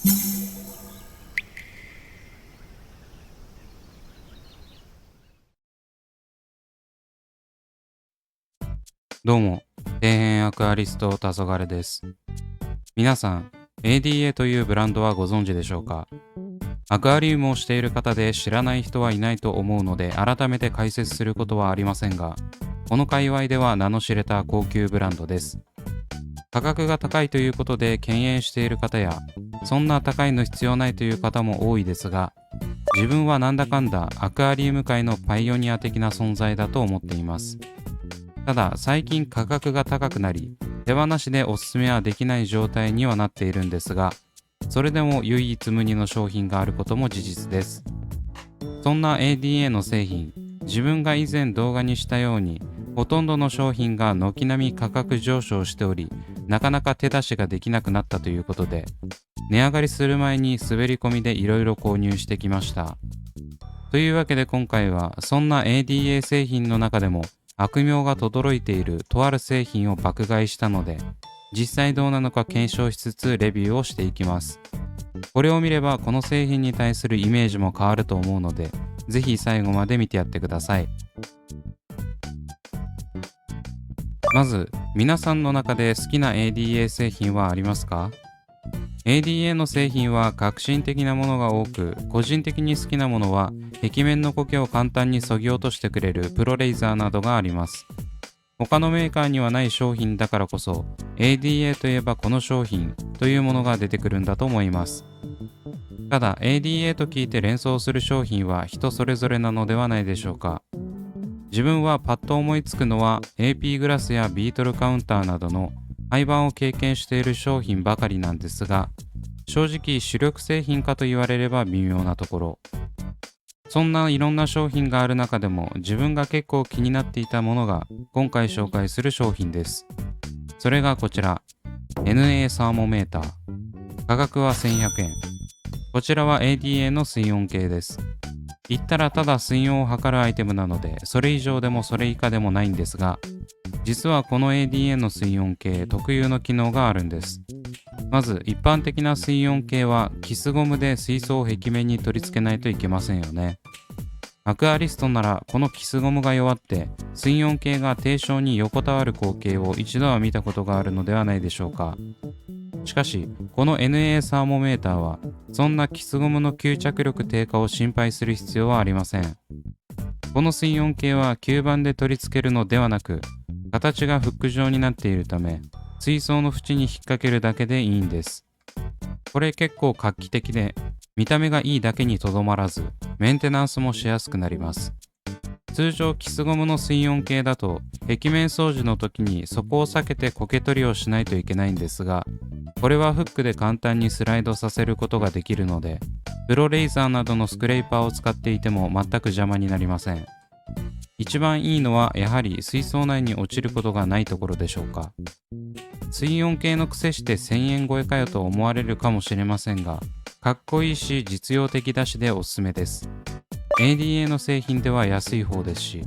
どうも、底辺アクアリスト黄昏です。皆さん、ADA というブランドはご存知でしょうか？アクアリウムをしている方で知らない人はいないと思うので、改めて解説することはありませんが、この界隈では名の知れた高級ブランドです。価格が高いということで敬遠している方や、そんな高いの必要ないという方も多いですが、自分はなんだかんだアクアリウム界のパイオニア的な存在だと思っています。ただ最近価格が高くなり、手放しでおすすめはできない状態にはなっているんですが、それでも唯一無二の商品があることも事実です。そんな ADA の製品、自分が以前動画にしたように、ほとんどの商品が軒並み価格上昇しており、なかなか手出しができなくなったということで、値上がりする前に滑り込みでいろいろ購入してきました。というわけで今回は、そんな ADA 製品の中でも、悪名が轟いているとある製品を爆買いしたので、実際どうなのか検証しつつレビューをしていきます。これを見ればこの製品に対するイメージも変わると思うので、ぜひ最後まで見てやってください。まず、皆さんの中で好きな ADA 製品はありますか？ ADA の製品は革新的なものが多く、個人的に好きなものは壁面の苔を簡単に削ぎ落としてくれるプロレイザーなどがあります。他のメーカーにはない商品だからこそ、ADA といえばこの商品というものが出てくるんだと思います。ただ ADA と聞いて連想する商品は人それぞれなのではないでしょうか。自分はパッと思いつくのは AP グラスやビートルカウンターなどの廃盤を経験している商品ばかりなんですが、正直主力製品かと言われれば微妙なところ。そんないろんな商品がある中でも自分が結構気になっていたものが今回紹介する商品です。それがこちら、NA サーモメーター。価格は1100円。こちらは ADA の水温計です。言ったらただ水温を測るアイテムなので、それ以上でもそれ以下でもないんですが、実はこの ADA の水温計特有の機能があるんです。まず一般的な水温計はキスゴムで水槽を壁面に取り付けないといけませんよね。アクアリストならこのキスゴムが弱って水温計が低床に横たわる光景を一度は見たことがあるのではないでしょうか。しかしこの NA サーモメーターはそんなキスゴムの吸着力低下を心配する必要はありません。この水温計は吸盤で取り付けるのではなく、形がフック状になっているため、水槽の縁に引っ掛けるだけでいいんです。これ結構画期的で、見た目がいいだけにとどまらず、メンテナンスもしやすくなります。通常キスゴムの水温計だと、壁面掃除の時にそこを避けて苔取りをしないといけないんですが、これはフックで簡単にスライドさせることができるので、プロレイザーなどのスクレーパーを使っていても全く邪魔になりません。一番いいのはやはり水槽内に落ちることがないところでしょうか。水温計の癖して1000円超えかよと思われるかもしれませんが、かっこいいし実用的だしでおすすめです。ADA の製品では安い方ですし、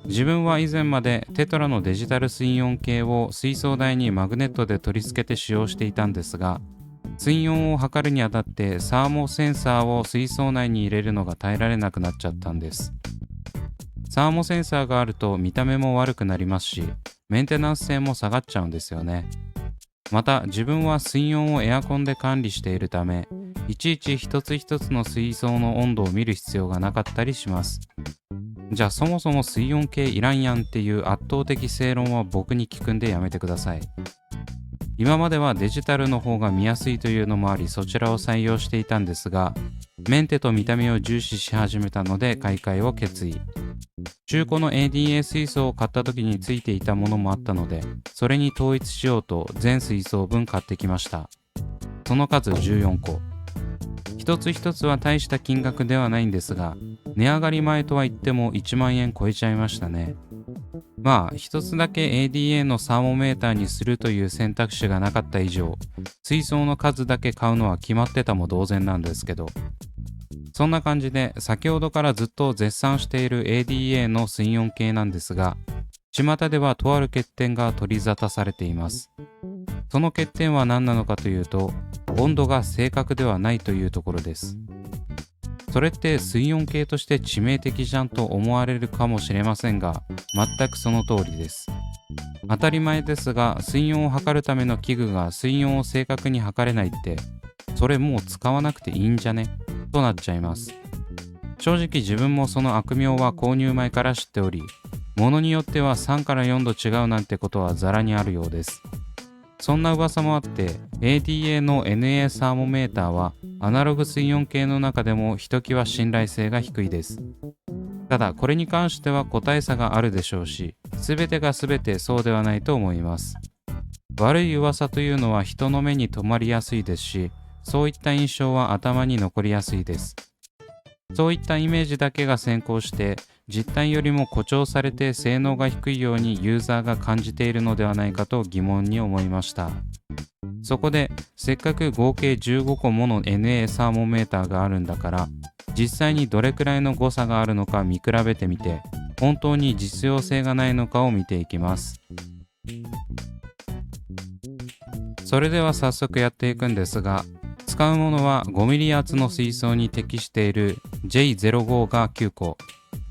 自分は以前までテトラのデジタル水温計を水槽台にマグネットで取り付けて使用していたんですが、水温を測るにあたってサーモセンサーを水槽内に入れるのが耐えられなくなっちゃったんです。サーモセンサーがあると見た目も悪くなりますし、メンテナンス性も下がっちゃうんですよね。また自分は水温をエアコンで管理しているため、いちいち一つ一つの水槽の温度を見る必要がなかったりします。じゃあそもそも水温計いらんやんっていう圧倒的正論は僕に聞くんでやめてください。今まではデジタルの方が見やすいというのもあり、そちらを採用していたんですが、メンテと見た目を重視し始めたので買い替えを決意。中古の ADA 水槽を買った時についていたものもあったので、それに統一しようと全水槽分買ってきました。その数14個。一つ一つは大した金額ではないんですが、値上がり前とは言っても1万円超えちゃいましたね。まあ一つだけ ADA のサーモメーターにするという選択肢がなかった以上、水槽の数だけ買うのは決まってたも同然なんですけど、そんな感じで先ほどからずっと絶賛している ADA の水温計なんですが、巷ではとある欠点が取り沙汰されています。その欠点は何なのかというと、温度が正確ではないというところです。それって水温計として致命的じゃんと思われるかもしれませんが、全くその通りです。当たり前ですが、水温を測るための器具が水温を正確に測れないって、それもう使わなくていいんじゃねとなっちゃいます。正直自分もその悪名は購入前から知っており、物によっては3から4度違うなんてことはザラにあるようです。そんな噂もあって、ADA の NA サーモメーターはアナログ水温計の中でもひときわ信頼性が低いです。ただこれに関しては個体差があるでしょうし、全てが全てそうではないと思います。悪い噂というのは人の目に留まりやすいですし、そういった印象は頭に残りやすいです。そういったイメージだけが先行して、実態よりも誇張されて性能が低いようにユーザーが感じているのではないかと疑問に思いました。そこで、せっかく合計15個もの NA サーモメーターがあるんだから、実際にどれくらいの誤差があるのか見比べてみて、本当に実用性がないのかを見ていきます。それでは早速やっていくんですが、使うものは 5mm 圧の水槽に適している J05 が9個、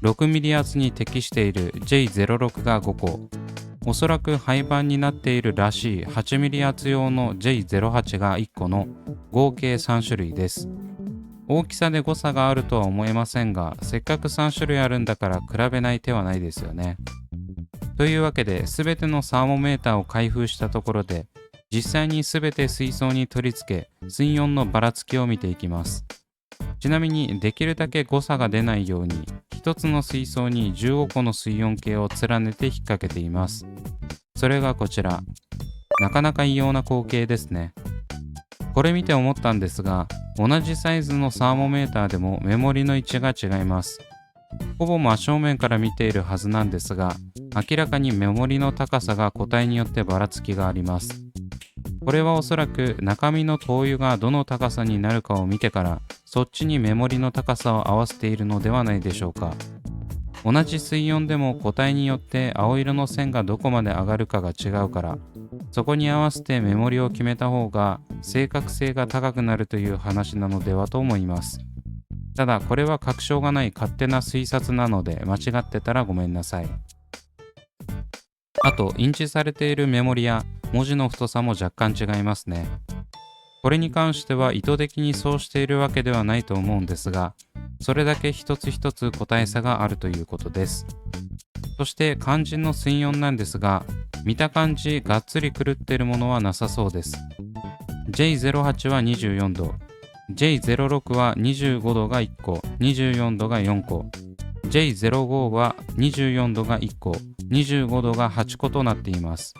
6mm 圧に適している J06 が5個、おそらく廃盤になっているらしい 8mm 圧用の J08 が1個の合計3種類です。大きさで誤差があるとは思えませんが、せっかく3種類あるんだから比べない手はないですよね。というわけで、全てのサーモメーターを開封したところで、実際に全て水槽に取り付け、水温のばらつきを見ていきます。ちなみにできるだけ誤差が出ないように、一つの水槽に15個の水温計を連ねて引っ掛けています。それがこちら。なかなか異様な光景ですね。これ見て思ったんですが、同じサイズのサーモメーターでもメモリの位置が違います。ほぼ真正面から見ているはずなんですが、明らかにメモリの高さが個体によってばらつきがあります。これはおそらく中身の灯油がどの高さになるかを見てから、そっちにメモリの高さを合わせているのではないでしょうか。同じ水温でも個体によって青色の線がどこまで上がるかが違うから、そこに合わせてメモリを決めた方が正確性が高くなるという話なのではと思います。ただこれは確証がない勝手な推察なので、間違ってたらごめんなさい。あと、印字されているメモリや文字の太さも若干違いますね。これに関しては意図的にそうしているわけではないと思うんですが、それだけ一つ一つ個体差があるということです。そして肝心の水温なんですが、見た感じがっつり狂っているものはなさそうです。J08 は24度、J06 は25度が1個、24度が4個、J05 は24度が1個、25度が8個となっています。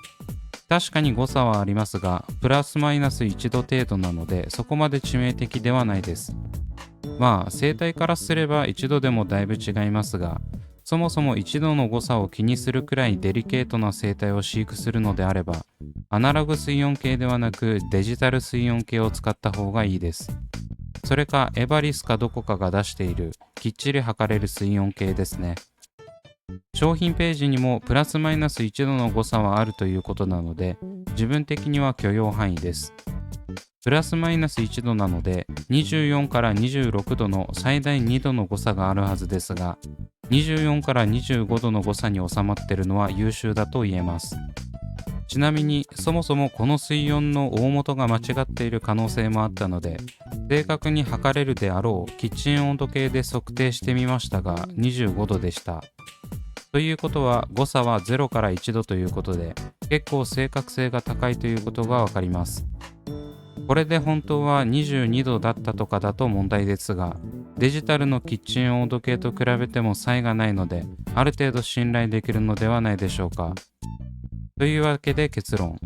確かに誤差はありますが、プラスマイナス1度程度なので、そこまで致命的ではないです。まあ、生態からすれば1度でもだいぶ違いますが、そもそも1度の誤差を気にするくらいデリケートな生態を飼育するのであれば、アナログ水温計ではなくデジタル水温計を使った方がいいです。それかエバリスかどこかが出しているきっちり測れる水温計ですね。商品ページにもプラスマイナス1度の誤差はあるということなので、自分的には許容範囲です。プラスマイナス1度なので、24から26度の最大2度の誤差があるはずですが、24から25度の誤差に収まっているのは優秀だと言えます。ちなみに、そもそもこの水温の大元が間違っている可能性もあったので、正確に測れるであろうキッチン温度計で測定してみましたが、25度でした。ということは誤差は0から1度ということで、結構正確性が高いということがわかります。これで本当は22度だったとかだと問題ですが、デジタルのキッチン温度計と比べても差異がないので、ある程度信頼できるのではないでしょうか。というわけで結論。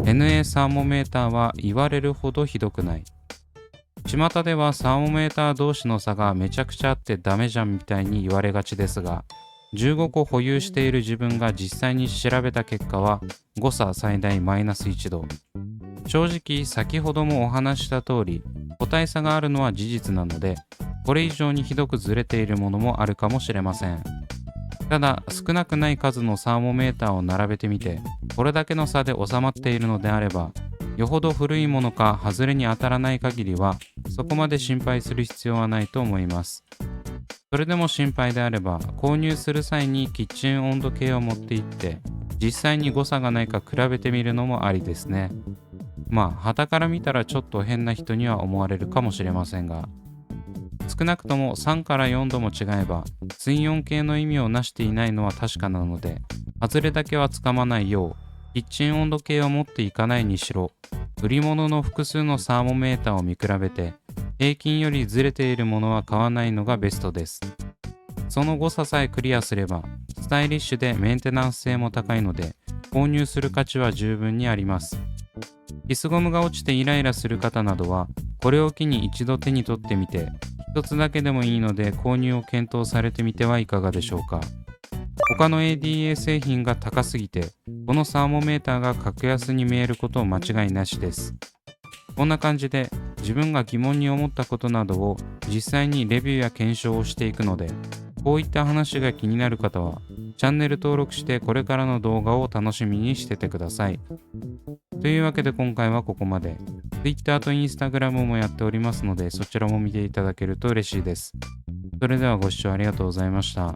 NA サーモメーターは言われるほどひどくない。巷ではサーモメーター同士の差がめちゃくちゃあってダメじゃんみたいに言われがちですが、15個保有している自分が実際に調べた結果は誤差最大マイナス1度。正直先ほどもお話しした通り、個体差があるのは事実なので、これ以上にひどくずれているものもあるかもしれません。ただ少なくない数のサーモメーターを並べてみて、これだけの差で収まっているのであれば、よほど古いものか外れに当たらない限りは、そこまで心配する必要はないと思います。それでも心配であれば、購入する際にキッチン温度計を持って行って、実際に誤差がないか比べてみるのもありですね。傍から見たらちょっと変な人には思われるかもしれませんが、少なくとも3から4度も違えば、水温計の意味をなしていないのは確かなので、外れだけはつかまないよう、キッチン温度計を持っていかないにしろ、売り物の複数のサーモメーターを見比べて、平均よりずれているものは買わないのがベストです。その誤差さえクリアすれば、スタイリッシュでメンテナンス性も高いので、購入する価値は十分にあります。キスゴムが落ちてイライラする方などは、これを機に一度手に取ってみて、一つだけでもいいので購入を検討されてみてはいかがでしょうか。他の ADA 製品が高すぎて、このサーモメーターが格安に見えること間違いなしです。こんな感じで自分が疑問に思ったことなどを実際にレビューや検証をしていくので、こういった話が気になる方はチャンネル登録してこれからの動画を楽しみにしててください。というわけで今回はここまで。Twitter と Instagram もやっておりますので、そちらも見ていただけると嬉しいです。それではご視聴ありがとうございました。